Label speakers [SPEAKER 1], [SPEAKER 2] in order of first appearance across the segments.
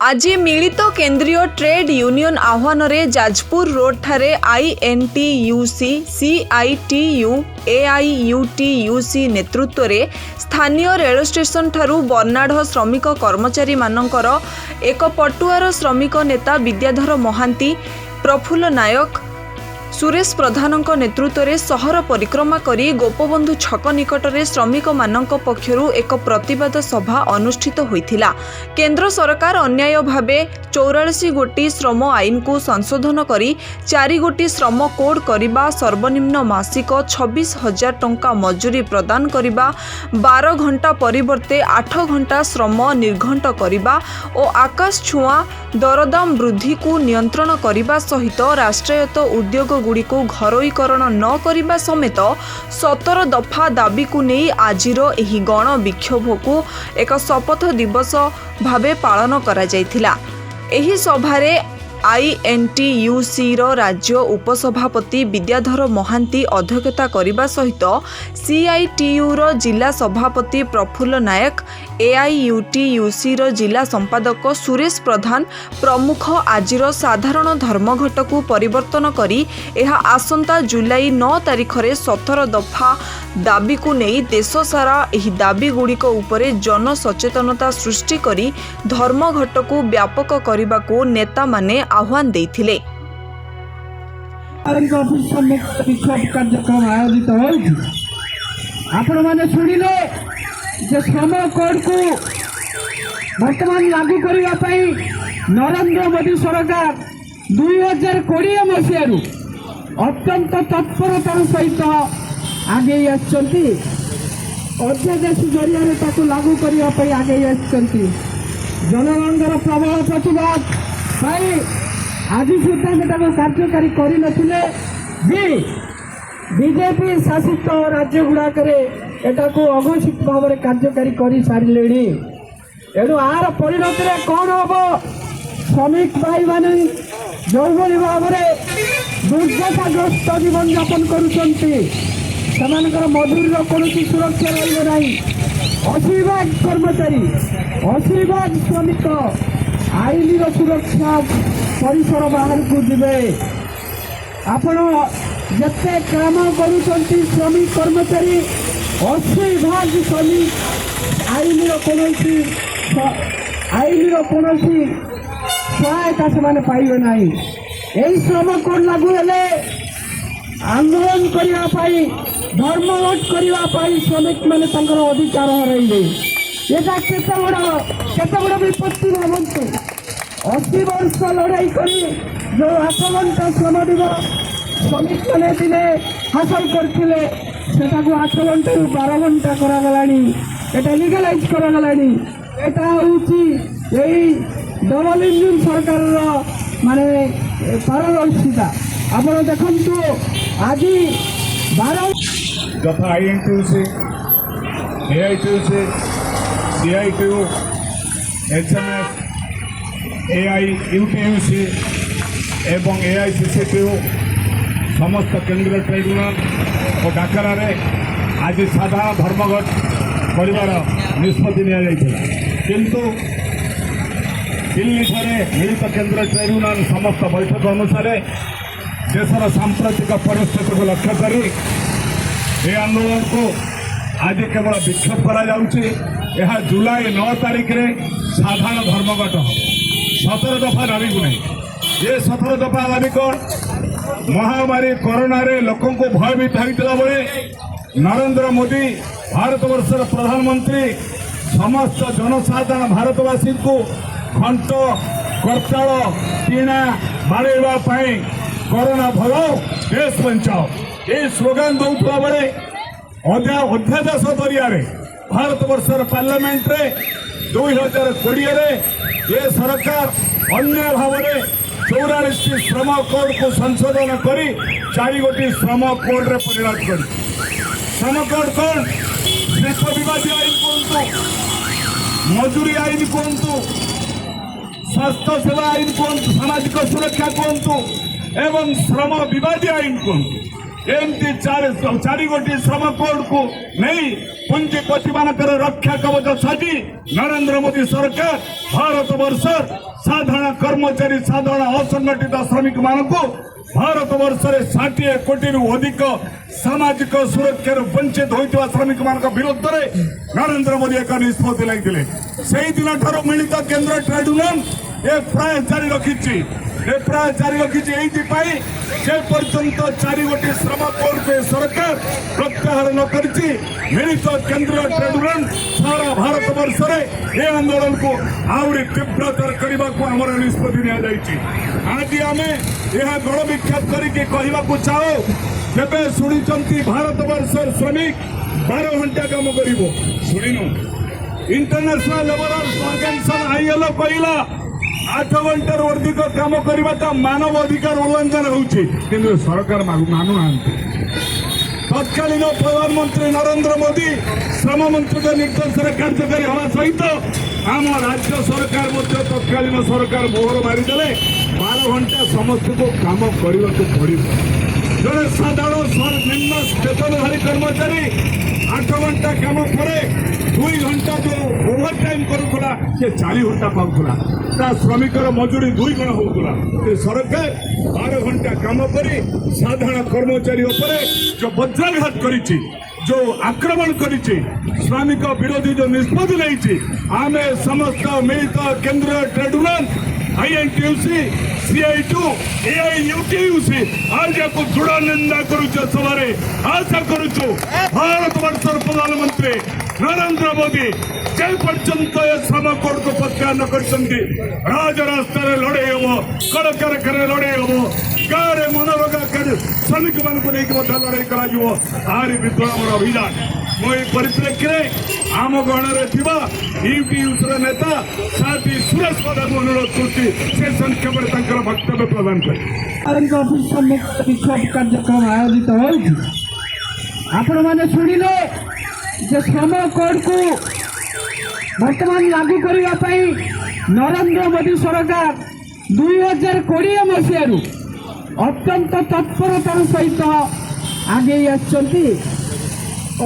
[SPEAKER 1] आज मिलित केंद्रीय ट्रेड यूनियन आह्वान रे जाजपुर रोड ठारे INTUC CITU AIUTUC नेतृत्व रे स्थानीय रेल स्टेशन ठारू बर्नाढ़ श्रमिक कर्मचारी मानकर एक पटुआर श्रमिक नेता विद्याधर महांती प्रफुल्ल नायक सुरेश प्रधानक नेतृत्व रे सहर परिक्रमा करी गोपबंधु छक निकट में श्रमिक मानक पक्षरु एक प्रतिवाद सभा अनुष्ठित होइथिला। केंद्र सरकार अन्याय भावे 84 गोटी श्रम आईन को संशोधन करी 4 गोटी श्रम कोड करिबा, सर्वनिम्न मासिक 26,000 टंका मजूरी प्रदान करिबा, 12 घंटा परिवर्ते 8 घंटा श्रम निर्घंट करिबा और आकाश छुआ दरदाम वृद्धि को नियंत्रण करिबा सहित राष्ट्रायत्त उद्योग गुड़िको घरोईकरण न करिबा समेत 17 दफा दाबी को नहीं आजिर एही गण विक्षोभ को एक शपथ दिवस भावे पालन करा जायथिला। एही सभारे INTUC राज्य उपसभापति विद्याधर महांती अध्यक्षता करने सहित CITU जिला सभापति प्रफुल्ल नायक, AIUTUC जिला संपादक सुरेश प्रधान प्रमुख आजिर साधारण धर्मघट को परिवर्तन करी एहा आसंता जुलाई 9 तारिख रे 17 दफा दाबी को नहीं देश सारा एही दाबी गुड़िक उपरे जन सचेतनता सृष्टि करी धर्मघट को व्यापक करने को नेता माने आह्वान देथिले।
[SPEAKER 2] विक्षोभ कार्यक्रम आयोजित होइछि। आपण माने सुनिले जे श्रम कोड को वर्तमान लागू करबा पई नरेंद्र मोदी सरकार 2020 मसीहारू अत्यंत तत्परतार सहित आगे आछंती। अध्यादेश जरिया ताकू लागू करबा पई आगे आछंती। जनगणर प्रबल प्रतिवाद पाई आज सुधा से कार्यकारी कर बीजेपी शासित राज्य गुड़ाक अघोषित भाव में कार्यकारी कर सारे। एणु आर परिणत कौन हम श्रमिक भाई मान जो भाव में दुर्दशाग्रस्त जीवन यापन कर मजूरी कौन सुरक्षा रहा। 80 भाग कर्मचारी 80 भाग श्रमिक आईन सुरक्षा परिसर बाहर को जीवे। आपण जिते काम करुँच श्रमिक कर्मचारी 80 भाग श्रमिक आईन कौन सहायता से पाइबे ना। यही श्रम कोड लागू हेले आंदोलन करने धर्मघट करने श्रमिक मैंने अधिकार हरइले। यहाँ केते बड़ विपत्ति भावतु। 80 वर्ष लड़ाई करी जो 8 घंटा श्रम दिवस श्रमिक मैंने दिने हासिल करते 8 घंटा 12 घंटा करा लिगलाइज करा। एटा होची यही डबल इंजिन सरकार माने पारदर्शिता। आप देखु आज 12
[SPEAKER 3] तथा INTUC AITUC CITU HMS AIUTUC एवं AICCTU समस्त केंद्रीय ट्रेड यूनियन और डाकरा आज साधारण धर्मघट कर निष्पत्ति किंतु दिल्ली ठारे मिलित केंद्रीय ट्रेड यूनियन समस्त बैठक अनुसार देशर सांप्रतिक परिस्थिति को लक्ष्य कर आंदोलन को आज केवल विक्षोभ करा। जुलाई 9 तारिख रे साधारण धर्मघट हम 17 दफा दाबी को नहीं। ये 17 दफा दाबी कौन महामारी कोरोना रे लोकों को भयभीत होता बेले नरेंद्र मोदी भारत वर्षर प्रधानमंत्री समस्त जनसाधारण भारतवासी को खंट करताल किणा बाड़ेवा कोरोना भगाओ देश बचाओ ये स्लोगान दौला बेले अध्यादेश जरिया भारत वर्षर पार्लियामेंट रे 2020 ये सरकार अन्य भाव में 44 श्रम कोड को संशोधन करी 4 गोटी श्रम कोड रे परिणत कर। श्रम कोड कौन शिल्प विवादी आईन कहतु, मजूरी आईन कहतु, स्वास्थ्य सेवा आईन कहतु, सामाजिक सुरक्षा कहतु एवं श्रम विवादी आईन कहतु। एमती 4 गोटी श्रम कोड को नहीं पुंजीपति मान रक्षा कवच साजी नरेंद्र मोदी सरकार भारत वर्ष साधारण कर्मचारी साधारण असंगठित श्रमिक मानक भारत वर्ष में 60 कोटी अधिक सामाजिक सुरक्षार वंचित होता श्रमिक मान विरोध में नरेंद्र मोदी एक निष्पत्ति लगे से दिन ठार मिलित केंद्र ट्रेड यूनियन ए प्राय जारी रखी पर्यंत 4 गोटी श्रम कोड पे सरकार प्रत्याहार न करिछि मिलित केंद्र ट्रेड यूनियन सारा भारत वर्ष में ए आंदोलन को आहरी तीव्रतर करने को आम निष्पत्ति नि आज आम यह गण विक्षेप करके कहवाक चाहो जब शुणी भारत वर्ष श्रमिक 12 घंटा काम कर शुणु इंटरनेशनल लेबर ऑर्गेनाइजेशन आईएलओ कहला 8 घंटार अधिक काम करने मानव अधिकार उल्लंघन हो सरकार मानु ना तत्कालीन प्रधानमंत्री नरेंद्र मोदी श्रम मंत्री के निर्देश कार्यकारी होगा सहित आम राज्य सरकार तत्कालीन सरकार मोहर मारिदे 12 घंटा समस्त को काम करने को पड़े जड़े साधारण निम्न वेतनधारी कर्मचारी 8 घंटा काम पर 2 घंटा जो ओभर टाइम करूला से 4 घंटा पाऊला श्रमिकर मजूरी 2 गुण होता सरकार 12 घंटा काम कर साधारण कर्मचारी उपरे जो वज्राघात करिछि जो आक्रमण करिछि श्रमिक विरोधी जो निष्पत्ति नहीं आमे समस्त मिलित केंद्र trade union INTUC CI2 AIUTUC आज को दृढ़ निंदा करुच सवारे आशा करुच भारत वर्ष प्रधानमंत्री नरेंद्र मोदी जे पर्यंत श्रम कोड को प्रत्याहार न करछंती राजरास्ता लड़े हम कल कारखाना लड़े हम गाँव में मनोरंगा श्रमिक मान को लेकिन लड़ाई कर विद्रोह अभियान मुझे परिप्रेक्षी में आम गण में यूटीयूसी नेता साथी सुरेश प्रधान को अनुरोध कर संक्षेप में वक्तव्य प्रदान कर
[SPEAKER 2] विक्षोभ कार्यक्रम आयोजित आपण मैंने शुणिले श्रम कोड को वर्तमान लागू करने नरेंद्र मोदी सरकार 2020 मसीह अत्यंत तत्परतार सहित आगे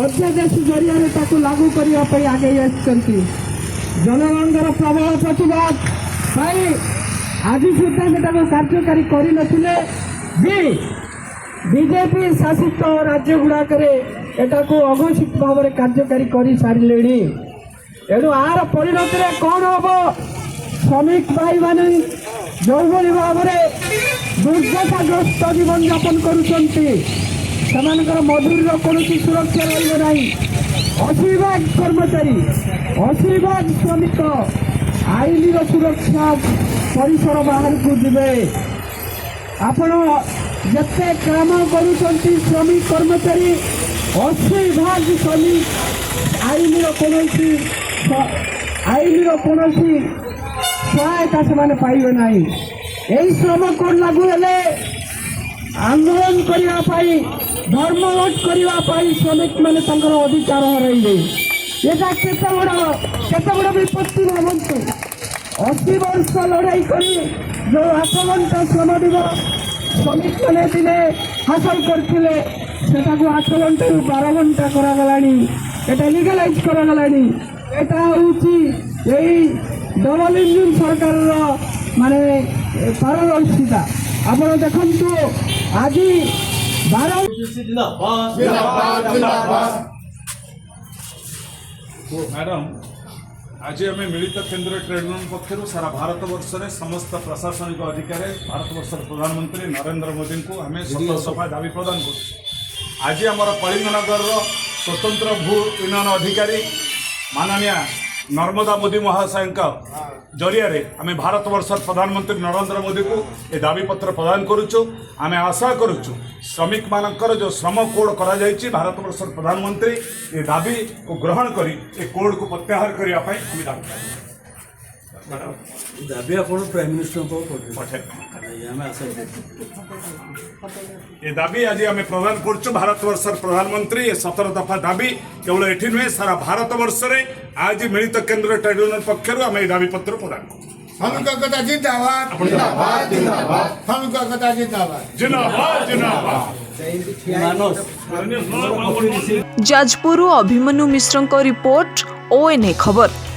[SPEAKER 2] अध्यादेश जरिया लागू करने आगे जनगणर प्रबल प्रतिवाद आज सुधा कार्यकारी करनथिले बीजेपी शासित राज्य गुड़ाक अघोषित भाव में कार्यकारी कर सारे एणु आर परिणत कौन हम श्रमिक भाई मान जो भाव में दुर्दशाग्रस्त जीवन यापन कर मजूरी कौन सुरक्षा रहा 80% कर्मचारी 80% श्रमिक आईन सुरक्षा परिसर बाहर को जीवे आपण जिते काम कर श्रमिक कर्मचारी 80% श्रमिक आईन कौन सहायता से पाइबे ना यही श्रम कोड लागू हेले आंदोलन करने धर्मघट करने श्रमिक मैंने अधिकार हरइले यहाँ केते बड़ विपत्ति भावतु 80 वर्ष लड़ाई कर जो 8 घंटा श्रम दिवस श्रमिक मैंने दिने हासिल करते 8 घंटा 12 घंटा करागला लिगलाइज करागला यही डबल इंजिन सरकार माने पारदर्शिता आप देखु आज 12
[SPEAKER 3] मैडम आज आम मिलित केंद्र ट्रेड यूनियन पक्षर सारा भारत वर्ष में समस्त प्रशासनिक अधिकारी भारत वर्ष प्रधानमंत्री नरेंद्र मोदी को आम सत सफा दाबी प्रदान कर आज आम कलिंगनगर स्वतंत्र भू उन्नयन अधिकारी माननीय नर्मदा मोदी महाशय जरिया आम भारत वर्ष प्रधानमंत्री नरेंद्र मोदी को ये दाबी पत्र प्रदान करुचु आम आशा करुचु श्रमिक मानकर जो श्रम कोड करा जायछि भारत वर्ष प्रधानमंत्री ये दाबी को ग्रहण करी ये कोड को प्रत्याहार करने
[SPEAKER 4] दाबी आप प्राइम मिनिस्टर को
[SPEAKER 3] पठे ये दाबी आज आम प्रदान कर भारत वर्ष प्रधानमंत्री ये 17 दफा दाबी केवल ये नुहे सारा भारत वर्ष में आज मिलित केंद्र ट्रेड यूनियन पक्षर आम दाबी पत्र प्रदान
[SPEAKER 1] जाजपुर अभिमन्यु मिश्र रिपोर्ट ONA खबर।